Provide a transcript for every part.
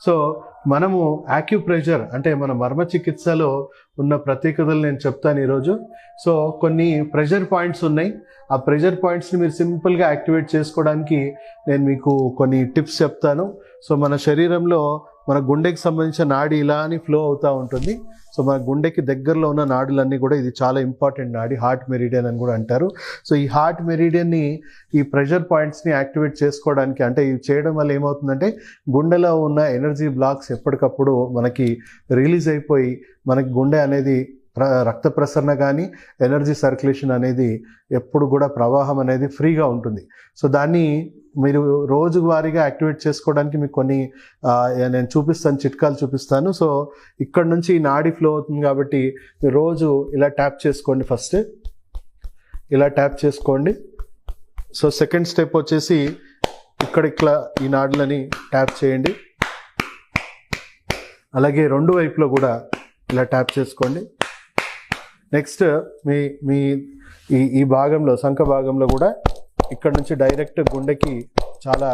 So మనము acupressure అంటే మన మర్మ చికిత్సలో ఉన్న ప్రత్యేకతలు నేను చెప్తాను ఈరోజు. సో కొన్ని ప్రెషర్ పాయింట్స్ ఉన్నాయి. ఆ ప్రెషర్ పాయింట్స్ని మీరు సింపుల్గా యాక్టివేట్ చేసుకోవడానికి నేను మీకు కొన్ని టిప్స్ చెప్తాను. సో మన శరీరంలో మన గుండెకి సంబంధించిన నాడి ఇలా అని ఫ్లో అవుతూ ఉంటుంది. సో మన గుండెకి దగ్గరలో ఉన్న నాడులన్నీ కూడా ఇది చాలా ఇంపార్టెంట్ నాడి, హార్ట్ మెరిడియన్ అని కూడా అంటారు. సో ఈ హార్ట్ మెరిడియన్ని ఈ ప్రెషర్ పాయింట్స్ని యాక్టివేట్ చేసుకోవడానికి అంటే ఇవి చేయడం వల్ల ఏమవుతుందంటే గుండెలో ఉన్న ఎనర్జీ బ్లాక్స్ ఎప్పటికప్పుడు మనకి రిలీజ్ అయిపోయి మనకి గుండె అనేది రక్త ప్రసరణ కానీ ఎనర్జీ సర్క్యులేషన్ అనేది ఎప్పుడు కూడా ప్రవాహం అనేది ఫ్రీగా ఉంటుంది. సో దాన్ని మీరు రోజువారీగా యాక్టివేట్ చేసుకోవడానికి మీకు కొన్ని నేను చూపిస్తాను, చిట్కాలు చూపిస్తాను. సో ఇక్కడ నుంచి నాడీ ఫ్లో అవుతుంది కాబట్టి మీరు రోజు ఇలా ట్యాప్ చేసుకోండి. ఫస్ట్ ఇలా ట్యాప్ చేసుకోండి. సో సెకండ్ స్టెప్ వచ్చేసి ఇట్లా ఈ నాడులని ట్యాప్ చేయండి. అలాగే రెండు వైపులో కూడా ఇలా ట్యాప్ చేసుకోండి. నెక్స్ట్ మీ ఈ భాగంలో సంఖ భాగంలో కూడా ఇక్కడ నుంచి డైరెక్ట్ గుండెకి చాలా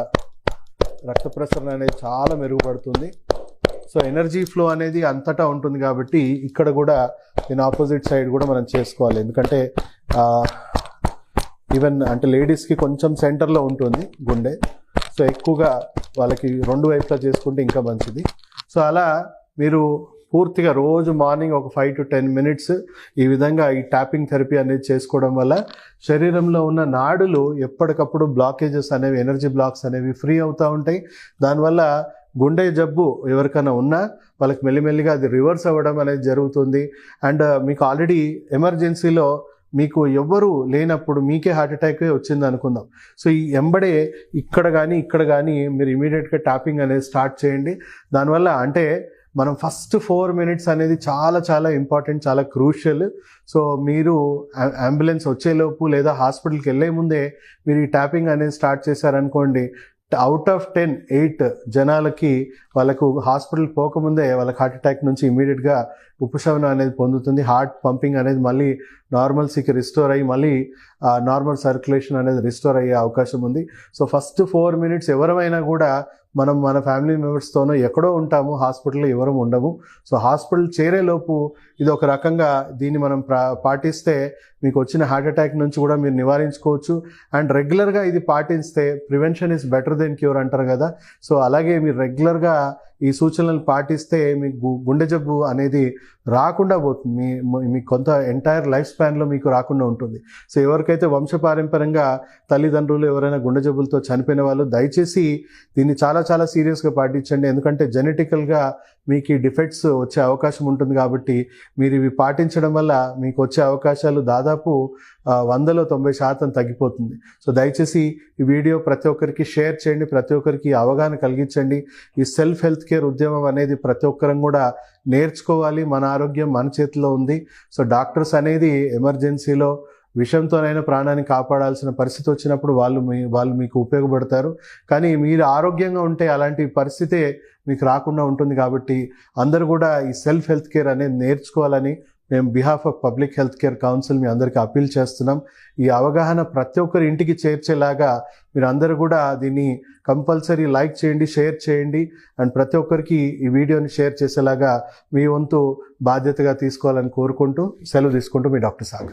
రక్త ప్రసరణ అనేది చాలా మెరుగుపడుతుంది. సో ఎనర్జీ ఫ్లో అనేది అంతటా ఉంటుంది కాబట్టి ఇక్కడ కూడా దీని ఆపోజిట్ సైడ్ కూడా మనం చేసుకోవాలి. ఎందుకంటే ఈవెన్ అంటే లేడీస్కి కొంచెం సెంటర్లో ఉంటుంది గుండె. సో ఎక్కువగా వాళ్ళకి రెండు వైపులా చేసుకుంటే ఇంకా మంచిది. సో అలా మీరు పూర్తిగా రోజు మార్నింగ్ ఒక 5 to 10 minutes ఈ విధంగా ఈ ట్యాపింగ్ థెరపీ అనేది చేసుకోవడం వల్ల శరీరంలో ఉన్న నాడులు ఎప్పటికప్పుడు బ్లాకేజెస్ అనేవి, ఎనర్జీ బ్లాక్స్ అనేవి ఫ్రీ అవుతూ ఉంటాయి. దానివల్ల గుండె జబ్బు ఎవరికైనా ఉన్నా వాళ్ళకి మెల్లిమెల్లిగా అది రివర్స్ అవ్వడం అనేది జరుగుతుంది. అండ్ మీకు ఆల్రెడీ ఎమర్జెన్సీలో మీకు ఎవ్వరు లేనప్పుడు మీకే హార్ట్ అటాక్ వచ్చింది అనుకుందాం. సో ఈ ఎంబడే ఇక్కడ కానీ మీరు ఇమీడియట్గా ట్యాపింగ్ అనేది స్టార్ట్ చేయండి. దానివల్ల అంటే మనం ఫస్ట్ 4 minutes అనేది చాలా చాలా ఇంపార్టెంట్, చాలా క్రూషియల్. సో మీరు అంబులెన్స్ వచ్చేలోపు లేదా హాస్పిటల్కి వెళ్ళే ముందే మీరు ఈ ట్యాపింగ్ అనేది స్టార్ట్ చేశారనుకోండి, అవుట్ ఆఫ్ 10, 8 జనాలకి వాళ్ళకు హాస్పిటల్ పోకముందే వాళ్ళకి హార్ట్ అటాక్ నుంచి ఇమీడియట్గా ఉపశమనం అనేది పొందుతుంది. హార్ట్ పంపింగ్ అనేది మళ్ళీ నార్మల్సీకి రిస్టోర్ అయ్యి మళ్ళీ నార్మల్ సర్క్యులేషన్ అనేది రిస్టోర్ అయ్యే అవకాశం ఉంది. సో ఫస్ట్ 4 minutes ఎవరైనా కూడా మనం మన ఫ్యామిలీ మెంబర్స్తోనో ఎక్కడో ఉంటాము, హాస్పిటల్లో ఎవరు ఉండము. సో హాస్పిటల్ చేరేలోపు ఇది ఒక రకంగా దీన్ని మనం పాటిస్తే మీకు వచ్చిన హార్ట్ అటాక్ నుంచి కూడా మీరు నివారించుకోవచ్చు. అండ్ రెగ్యులర్గా ఇది పాటిస్తే prevention is better than cure అంటారు కదా. సో అలాగే మీరు రెగ్యులర్గా ఈ సూచనలు పాటిస్తే మీకు గుండె జబ్బు అనేది రాకుండా పోతుంది. మీ కొంత ఎంటైర్ లైఫ్ స్పాన్లో మీకు రాకుండా ఉంటుంది. సో ఎవరికైతే వంశపారంపర్యంగా తల్లిదండ్రులు ఎవరైనా గుండె జబ్బులతో చనిపోయిన వాళ్ళు దయచేసి దీన్ని చాలా చాలా సీరియస్గా పాటించండి. ఎందుకంటే జెనెటికల్గా మీకు ఈ డిఫెక్ట్స్ వచ్చే అవకాశం ఉంటుంది కాబట్టి మీరు ఇవి పాటించడం వల్ల మీకు వచ్చే అవకాశాలు దాదాపు 100లో 90% తగ్గిపోతుంది. సో దయచేసి ఈ వీడియో ప్రతి ఒక్కరికి షేర్ చేయండి, ప్రతి ఒక్కరికి అవగాహన కలిగించండి. ఈ సెల్ఫ్ హెల్త్ కేర్ ఉద్యమం అనేది ప్రతి ఒక్కరం కూడా నేర్చుకోవాలి. మన ఆరోగ్యం మన చేతిలో ఉంది. సో డాక్టర్స్ అనేది ఎమర్జెన్సీలో విషంతోనైనా ప్రాణాన్ని కాపాడాల్సిన పరిస్థితి వచ్చినప్పుడు వాళ్ళు మీకు ఉపయోగపడతారు. కానీ మీరు ఆరోగ్యంగా ఉంటే అలాంటి పరిస్థితే మీకు రాకుండా ఉంటుంది. కాబట్టి అందరూ కూడా ఈ సెల్ఫ్ హెల్త్ కేర్ అనేది నేర్చుకోవాలని మేము behalf of public health care council మీ అందరికీ అప్పీల్ చేస్తున్నాం. ఈ అవగాహన ప్రతి ఒక్కరి ఇంటికి చేర్చేలాగా మీరు అందరూ కూడా దీన్ని కంపల్సరీ లైక్ చేయండి, షేర్ చేయండి. అండ్ ప్రతి ఒక్కరికి ఈ వీడియోని షేర్ చేసేలాగా మీ వంతు బాధ్యతగా తీసుకోవాలని కోరుకుంటూ సెలవు తీసుకుంటూ మీ డాక్టర్ సాగర్.